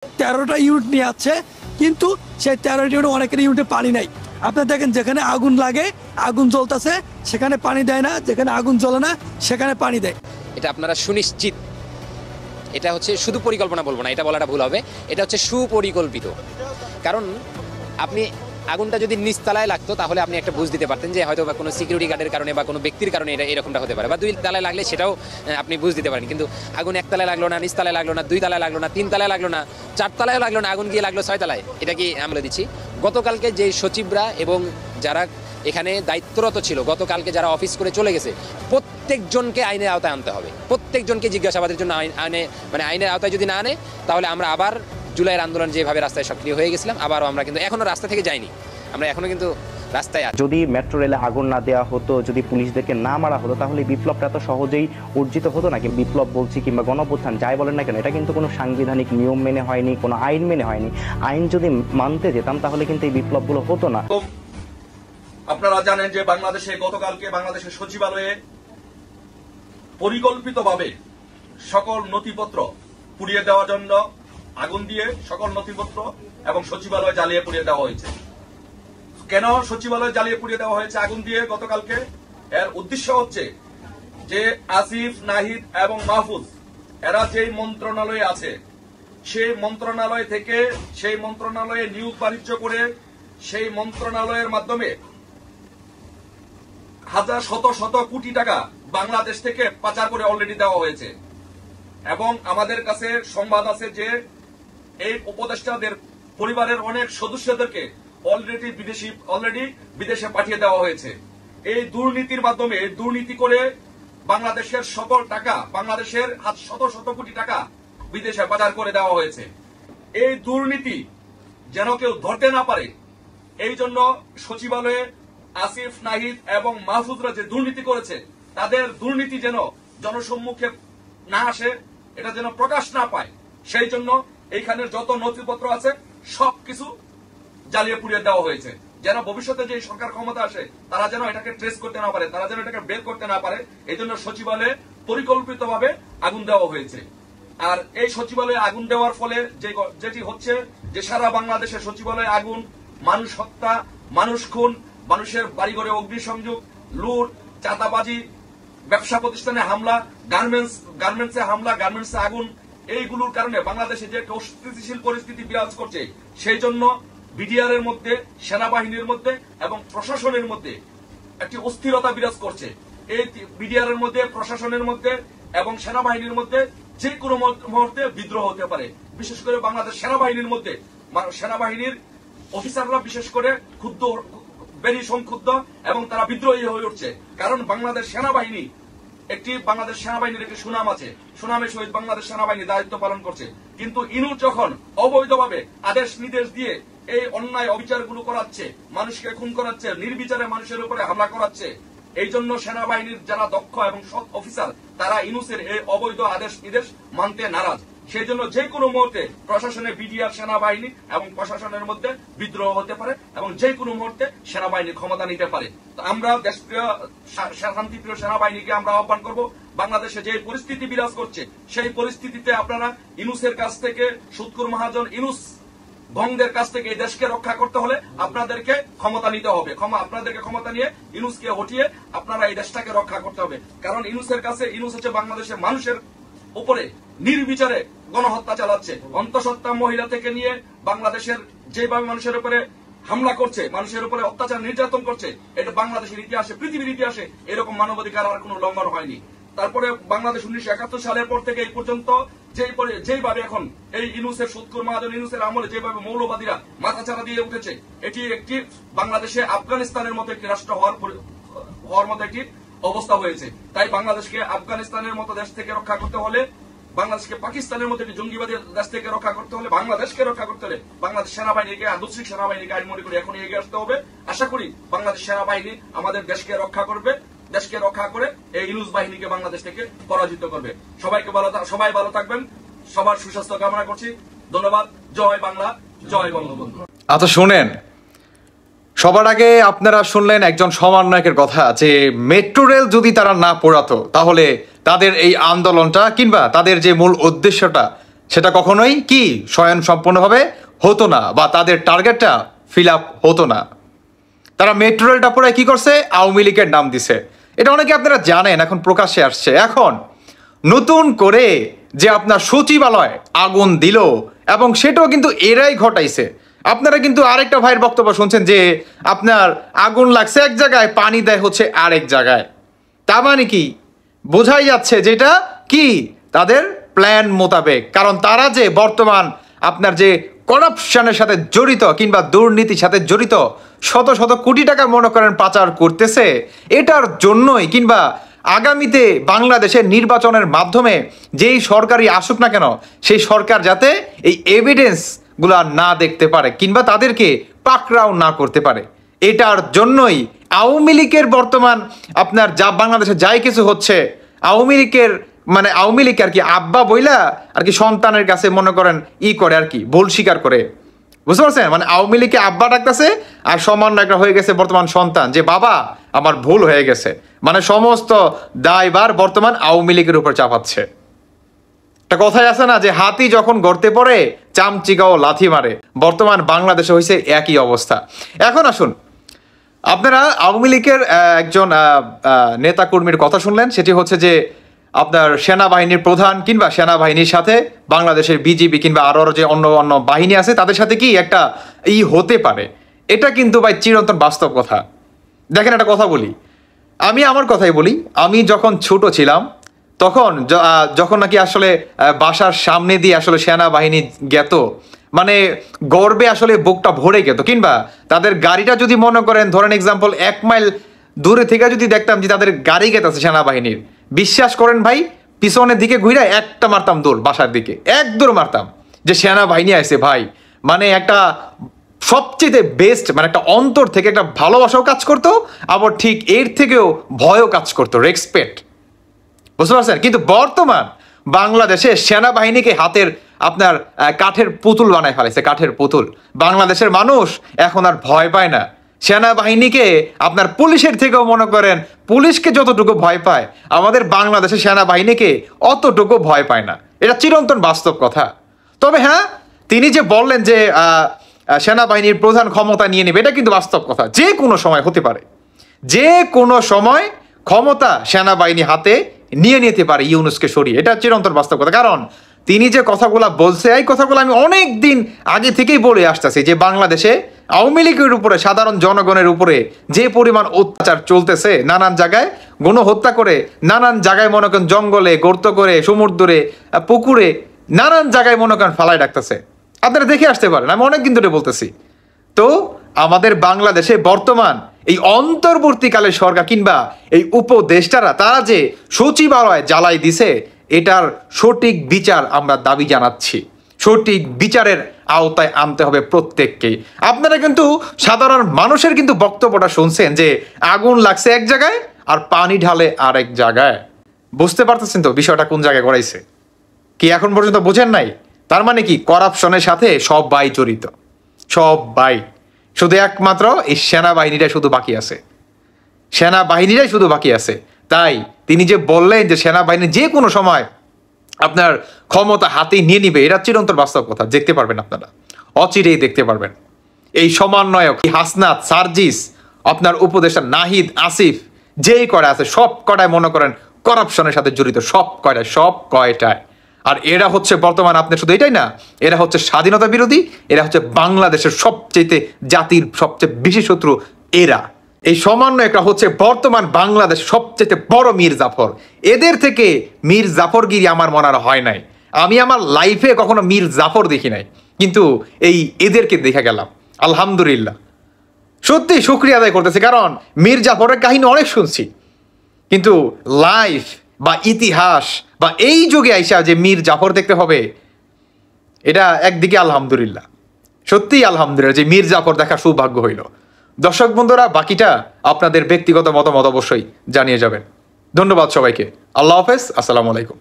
13টা unit নিয়ে আসছে, কিন্তু সেই 13টা ইউনিট অনেকের ইউনিটে পানি নাই। আপনারা দেখেন যেখানে আগুন লাগে, আগুন জ্বলতেছে, সেখানে পানি দেয় না, যেখানে আগুন জ্বলে না সেখানে পানি দেয়। এটা আপনারা সুনিশ্চিত, এটা হচ্ছে শুধু পরিকল্পনা বলবো না, এটা বলাটা ভুল হবে, এটা হচ্ছে সুপরিকল্পিত। কারণ আপনি আগুনটা যদি নিচতলায় লাগতো তাহলে আপনি একটা বুঝ দিতে পারতেন যে হয়তো বা কোনো সিকিউরিটি গার্ডের কারণে বা কোনো ব্যক্তির কারণে এটা এরকমটা হতে পারে, বা 2 তলায় লাগলে সেটাও আপনি বুঝ দিতে পারেন। কিন্তু আগুন 1 তলায় লাগলো না, নিচতলায় লাগলো না, 2 তলায় লাগলো না, 3 তলায় লাগলো না, 4 তলায় লাগলো না, আগুন গিয়ে লাগলো 6 তলায়। এটা কি আমরা দিচ্ছি? গতকালকে যে সচিবরা এবং যারা এখানে দায়িত্বরত ছিল, গতকালকে যারা অফিস করে চলে গেছে, প্রত্যেকজনকে আইনের আওতায় আনতে হবে। প্রত্যেকজনকে জিজ্ঞাসাবাদের জন্য আইনের আওতায় যদি না আনে, তাহলে আমরা আবার জুলাইয়ের আন্দোলন যেভাবে রাস্তায় সক্রিয় হয়ে গেছিলাম, আবারও আমরা কিন্তু এখনো রাস্তা থেকে যাইনি, আমরা এখনো কিন্তু রাস্তায় আছি। যদি মেট্রো রেলে আগুন না দেওয়া হতো, যদি পুলিশদেরকে না মারা হতো, তাহলে বিপ্লবটা এত সহজেই অর্জিত হতো না। বিপ্লব বলছি কিংবা গণঅভ্যুত্থান যাই বলেন না কেন, এটা কিন্তু কোনো সাংবিধানিক নিয়ম মেনে হয়নি, কোনো আইন মেনে হয়নি। আইন যদি মানতে যেতাম তাহলে কিন্তু এই বিপ্লবগুলো হতো না। আপনারা জানেন যে বাংলাদেশে গতকালকে বাংলাদেশের সচিবালয়ে পরিকল্পিতভাবে সকল নথিপত্র পুড়িয়ে দেওয়ার জন্য আগুন দিয়ে সকল নথিপত্র এবং সচিবালয় জ্বালিয়ে পুড়িয়ে দেওয়া হয়েছে। কেন সচিবালয় জ্বালিয়ে পুড়িয়ে দেওয়া হয়েছে আগুন দিয়ে গতকালকে? এর উদ্দেশ্য হচ্ছে যে আসিফ, নাহিদ এবং মাহফুজ এরা যেই মন্ত্রণালয়ে আছে, সেই মন্ত্রণালয় থেকে সেই মন্ত্রণালয়ে নিয়োগ বাণিজ্য করে সেই মন্ত্রণালয়ের মাধ্যমে হাজার শত শত কোটি টাকা বাংলাদেশ থেকে পাচার করে অলরেডি দেওয়া হয়েছে। এবং আমাদের কাছে সংবাদ আছে যে এই উপদেষ্টাদের পরিবারের অনেক সদস্যদেরকে অলরেডি বিদেশে পাঠিয়ে দেওয়া হয়েছে। এই দুর্নীতির মাধ্যমে দুর্নীতি করে বাংলাদেশের সকল টাকা, বাংলাদেশের শত শত কোটি টাকা বিদেশে পাচার করে দেওয়া হয়েছে। এই দুর্নীতি যেন কেউ ধরতে না পারে, এই জন্য সচিবালয়ে আসিফ, নাহিদ এবং মাহফুজরা যে দুর্নীতি করেছে, তাদের দুর্নীতি যেন জনসম্মুখে না আসে, এটা যেন প্রকাশ না পায়, সেই জন্য এইখানের যত নথিপত্র আছে সবকিছু জ্বালিয়ে পুড়িয়ে দেওয়া হয়েছে, যেন ভবিষ্যতে যে সরকার ক্ষমতা আসে তারা যেন এটাকে ট্রেস করতে না পারে, তারা যেন এটাকে বের করতে না পারে। এই জন্য সচিবালয়ে পরিকল্পিতভাবে আগুন দেওয়া হয়েছে। আর এই সচিবালয়ে আগুন দেওয়ার ফলে যেটি হচ্ছে যে সারা বাংলাদেশে সচিবালয়ে আগুন, মানুষ হত্যা, মানুষ খুন, মানুষের বাড়িঘরে অগ্নিসংযোগ, লুট, চাঁদাবাজি, ব্যবসা প্রতিষ্ঠানে হামলা, গার্মেন্টসে হামলা, গার্মেন্টসে আগুন, এইগুলোর কারণে বাংলাদেশে যে একটা অস্থিতিশীল পরিস্থিতি বিরাজ করছে, সেই জন্য বিডিআর এর মধ্যে, সেনাবাহিনীর মধ্যে এবং প্রশাসনের মধ্যে একটি অস্থিরতা বিরাজ করছে। এই বিডিআর এর মধ্যে, প্রশাসনের মধ্যে এবং সেনাবাহিনীর মধ্যে যে কোনো মুহূর্তে বিদ্রোহ হতে পারে। বিশেষ করে বাংলাদেশ সেনাবাহিনীর মধ্যে সেনাবাহিনীর অফিসাররা বিশেষ করে বেশি সংক্ষুব্ধ এবং তারা বিদ্রোহী হয়ে উঠছে। কারণ বাংলাদেশ সেনাবাহিনীর একটি সুনাম আছে, সুনামের সহিত বাংলাদেশ সেনাবাহিনী দায়িত্ব পালন করছে। কিন্তু ইনু যখন অবৈধভাবে আদেশ নির্দেশ দিয়ে এই অন্যায় অবিচারগুলো করাচ্ছে, মানুষকে খুন করাচ্ছে, নির্বিচারে মানুষের উপরে হামলা করাচ্ছে, এই জন্য সেনাবাহিনীর যারা দক্ষ এবং সৎ অফিসার তারা ইনুসের এই অবৈধ আদেশ নির্দেশ মানতে নারাজ। সেই জন্য যে কোনো মুহূর্তে প্রশাসনে বিডিআর, সেনাবাহিনী এবং প্রশাসনের মধ্যে বিদ্রোহ হতে পারে এবং যে কোনো মুহূর্তে সেনাবাহিনী ক্ষমতা নিতে পারে। তো আমরা দেশপ্রিয় শান্তিপ্রিয় সেনাবাহিনীকে আমরা আহ্বান করব, বাংলাদেশে যে পরিস্থিতি বিরাজ করছে সেই পরিস্থিতিতে আপনারা ইনুসের কাছ থেকে, সুৎকুর মহাজন ইনুস ভঙ্গের কাছ থেকে এই দেশকে রক্ষা করতে হলে আপনাদেরকে ক্ষমতা নিতে হবে। আপনাদেরকে ক্ষমতা নিয়ে ইনুসকে হটিয়ে আপনারা এই দেশটাকে রক্ষা করতে হবে। কারণ ইনুস হচ্ছে বাংলাদেশের মানুষের উপরে নির্বিচারে গণহত্যা চালাচ্ছে। অন্তঃসত্ত্বা মহিলা থেকে নিয়ে বাংলাদেশের যেভাবে মানুষের উপরে হামলা করছে, মানুষের উপরে অত্যাচার নির্যাতন করছে, এটা বাংলাদেশের ইতিহাসে, পৃথিবীর ইতিহাসে এরকম মানবাধিকার আর কোনো লঙ্ঘন হয়নি। তারপরে বাংলাদেশ 1971 সালের পর থেকে এই পর্যন্ত যেভাবে এখন এই ইনুসের, সুৎকুর মহাজন ইনুসের আমলে যেভাবে মৌলবাদীরা মাথাচাড়া দিয়ে উঠেছে, এটি একটি বাংলাদেশে আফগানিস্তানের মতো একটি রাষ্ট্র হওয়ার মতো একটি অবস্থা হয়েছে। তাই বাংলাদেশকে আফগানিস্তানের মতো দেশ থেকে রক্ষা করতে হলে, বাংলাদেশকে পাকিস্তানের মতো একটি জঙ্গিবাদী দেশ থেকে রক্ষা করতে হলে, বাংলাদেশকে রক্ষা করতে হলে বাংলাদেশ সেনাবাহিনীকে, আদর্শিক সেনাবাহিনীকে আমি মনে করি এখন এগিয়ে আসতে হবে। আশা করি বাংলাদেশ সেনাবাহিনী আমাদের দেশকে রক্ষা করবে, দেশকে রক্ষা করে এই ইনুস বাহিনীকে বাংলাদেশ থেকে পরাজিত করবে। সবাই ভালো থাকবেন, সবার সুস্বাস্থ্য কামনা করছি। ধন্যবাদ। জয় বাংলা, জয় বঙ্গবন্ধু। আচ্ছা শুনেন, সবার আগে আপনারা শুনলেন একজন সমন্বয়কের কথা যে মেট্রো রেল যদি তারা না পোড়াতো তাহলে তাদের এই আন্দোলনটা কিংবা তাদের যে মূল উদ্দেশ্যটা সেটা কখনোই কি স্বয়ংসম্পূর্ণভাবে হতো না, বা তাদের টার্গেটটা ফিল আপ হতো না। তারা মেট্রো রেলটা পরে কি করছে, আওয়ামী লীগের নাম দিছে। এটা অনেকে আপনারা জানেন, এখন প্রকাশ্যে আসছে। এখন নতুন করে যে আপনার সচিবালয় আগুন দিল, এবং সেটাও কিন্তু এরাই ঘটাইছে। আপনারা কিন্তু আরেকটা ভাইয়ের বক্তব্য শুনছেন যে আপনার আগুন লাগছে এক জায়গায়, পানি দেয় হচ্ছে আরেক জায়গায়। তার মানে কি বোঝাই যাচ্ছে যেটা কি তাদের প্ল্যান মোতাবেক। কারণ তারা যে বর্তমান আপনার যে করাপশনের সাথে জড়িত কিংবা দুর্নীতির সাথে জড়িত শত শত কোটি টাকা মনে করেন পাচার করতেছে, এটার জন্যই কিংবা আগামীতে বাংলাদেশের নির্বাচনের মাধ্যমে যেই সরকারই আসুক না কেন, সেই সরকার যাতে এই এভিডেন্সগুলো না দেখতে পারে কিংবা তাদেরকে পাকড়াও না করতে পারে, এটার জন্যই আওয়ামী লীগের বর্তমান আপনার যা বাংলাদেশে যাই কিছু হচ্ছে, আওয়ামী লীগের মানে আওয়ামী লীগ আর কি আব্বা বইলা আর কি সন্তানের কাছে মনে করেন করে আর কি ভুল স্বীকার করে, বুঝতে পারছেন? মানে আওয়ামী লীগকে আব্বা ডাকতেছে আর সমন্বয়করা হয়ে গেছে বর্তমান সন্তান, যে বাবা আমার ভুল হয়ে গেছে। মানে সমস্ত দায়ভার বর্তমান আওয়ামী লীগের উপর চাপাচ্ছে। একটা কথাই আছে না যে হাতি যখন গর্তে পড়ে চামচিকাও লাথি মারে, বর্তমান বাংলাদেশে হয়েছে একই অবস্থা। এখন আসুন, আপনারা আওয়ামী লীগের একজন নেতাকর্মীর কথা শুনলেন, সেটি হচ্ছে যে আপনার সেনাবাহিনীর প্রধান কিংবা সেনাবাহিনীর সাথে বাংলাদেশের বিজিবি কিংবা আরও যে অন্য অন্য বাহিনী আছে তাদের সাথে কি একটা হতে পারে। এটা কিন্তু ভাই চিরন্তন বাস্তব কথা। দেখেন একটা কথা বলি, আমি আমার কথাই বলি, আমি যখন ছোট ছিলাম তখন যখন নাকি আসলে বাসার সামনে দিয়ে আসলে সেনাবাহিনী গেত, মানে গর্বে আসলে বুকটা ভরে গেত। কিংবা তাদের গাড়িটা যদি মনে করেন ধরেন এক্সাম্পল 1 মাইল দূরে থেকে যদি দেখতাম যে তাদের গাড়ি গেতেছে সেনাবাহিনীর, বিশ্বাস করেন ভাই পিছনের দিকে ঘুরে একটা মারতাম দৌড়, বাসার দিকে এক দৌড় মারতাম যে সেনাবাহিনী আছে ভাই। মানে একটা সবচেয়ে বেস্ট, মানে একটা অন্তর থেকে একটা ভালোবাসাও কাজ করতো, আবার ঠিক এর থেকেও ভয়ও কাজ করতো, রেসপেক্ট, বুঝতে পারছেন? কিন্তু বর্তমান বাংলাদেশে সেনাবাহিনীকে হাতের আপনার কাঠের পুতুল বানায় ফেলেছে, কাঠের পুতুল। বাংলাদেশের মানুষ এখন আর ভয় পায় না সেনাবাহিনীকে। আপনার পুলিশের থেকেও মনে করেন পুলিশকে যতটুকু ভয় পায়, আমাদের বাংলাদেশের সেনাবাহিনীকে অতটুকু ভয় পায় না। এটা চিরন্তন বাস্তব কথা। তবে হ্যাঁ, তিনি যে বললেন যে সেনাবাহিনীর প্রধান ক্ষমতা নিয়ে নেবে, এটা কিন্তু বাস্তব কথা। যে কোনো সময় হতে পারে, যে কোনো সময় ক্ষমতা সেনাবাহিনী হাতে নিয়ে নিতে পারে ইউনূসকে সরিয়ে। এটা চিরন্তন বাস্তব কথা। কারণ তিনি যে কথাগুলো বলছে, এই কথাগুলো আমি অনেক দিন আগে থেকেই বলে আসতেছি যে বাংলাদেশে আওয়ামী লীগের উপরে, সাধারণ জনগণের উপরে যে পরিমাণ অত্যাচার চলতেছে, নানান জায়গায় গণহত্যা করে, নানান জায়গায় মনে করেন জঙ্গলে গর্ত করে, সমুদ্রে পুকুরে, নানান জায়গায় মনে করেন ফালায় রাখতেছে। আপনারা দেখে আসতে পারেন, আমি অনেকদিন ধরে বলতেছি। তো আমাদের বাংলাদেশে বর্তমান এই অন্তর্বর্তীকালে সরকার কিংবা এই উপদেষ্টারা তারা যে সচিবালয় জ্বালাই দিছে, এটার সঠিক বিচার আমরা দাবি জানাচ্ছি। সঠিক বিচারের আওতায় আনতে হবে প্রত্যেককেই। আপনারা কিন্তু সাধারণ মানুষের কিন্তু বক্তব্যটা শুনছেন যে আগুন লাগছে এক জায়গায় আর পানি ঢালে আরেক জায়গায়। বুঝতে পারতেছেন তো বিষয়টা কোন জায়গায় গড়াইছে? কি এখন পর্যন্ত বোঝেন নাই? তার মানে কি করাপশনের সাথে সব বাই জড়িত, সব বাই। শুধু একমাত্র এই সেনাবাহিনীটাই শুধু বাকি আছে, সেনাবাহিনীরাই শুধু বাকি আছে। তাই তিনি যে বললেন যে সেনাবাহিনী যে কোনো সময় আপনার ক্ষমতা হাতে নিয়ে নিবে, এটা চিরন্তন বাস্তব কথা। দেখতে পারবেন আপনারা, অচিরেই দেখতে পারবেন। এই সমন্বয়ক হাসনাত, সার্জিস, আপনার উপদেষ্টা নাহিদ, আসিফ, যেই কয়টা আছে সব কয়টায় মনে করেন করাপশনের সাথে জড়িত, সব কয়টায়। আর এরা হচ্ছে বর্তমান আপনার শুধু এটাই না, এরা হচ্ছে স্বাধীনতা বিরোধী, এরা হচ্ছে বাংলাদেশের সবচেয়ে জাতির সবচেয়ে বেশি শত্রু এরা। এই সমন্বয়করা হচ্ছে বর্তমান বাংলাদেশ সবচেয়ে বড় মীর জাফর। এদের থেকে মীর জাফরগিরি আমার মনে হয় নাই। আমি আমার লাইফে কখনো মীর জাফর দেখি নাই, কিন্তু এদেরকে দেখে গেলাম। আলহামদুলিল্লাহ, সত্যি শুকরিয়া আদায় করতেছি। কারণ মীর জাফরের কাহিনী অনেক শুনছি, কিন্তু লাইফ বা ইতিহাস বা এই যুগে আইসা যে মীর জাফর দেখতে হবে, এটা একদিকে আলহামদুলিল্লাহ, সত্যিই আলহামদুলিল্লাহ যে মীর জাফর দেখার সৌভাগ্য হইল। দর্শক বন্ধুরা, বাকিটা আপনাদের ব্যক্তিগত মতামত অবশ্যই জানিয়ে যাবেন। ধন্যবাদ সবাইকে। আল্লাহ হাফেজ, আসসালামু আলাইকুম।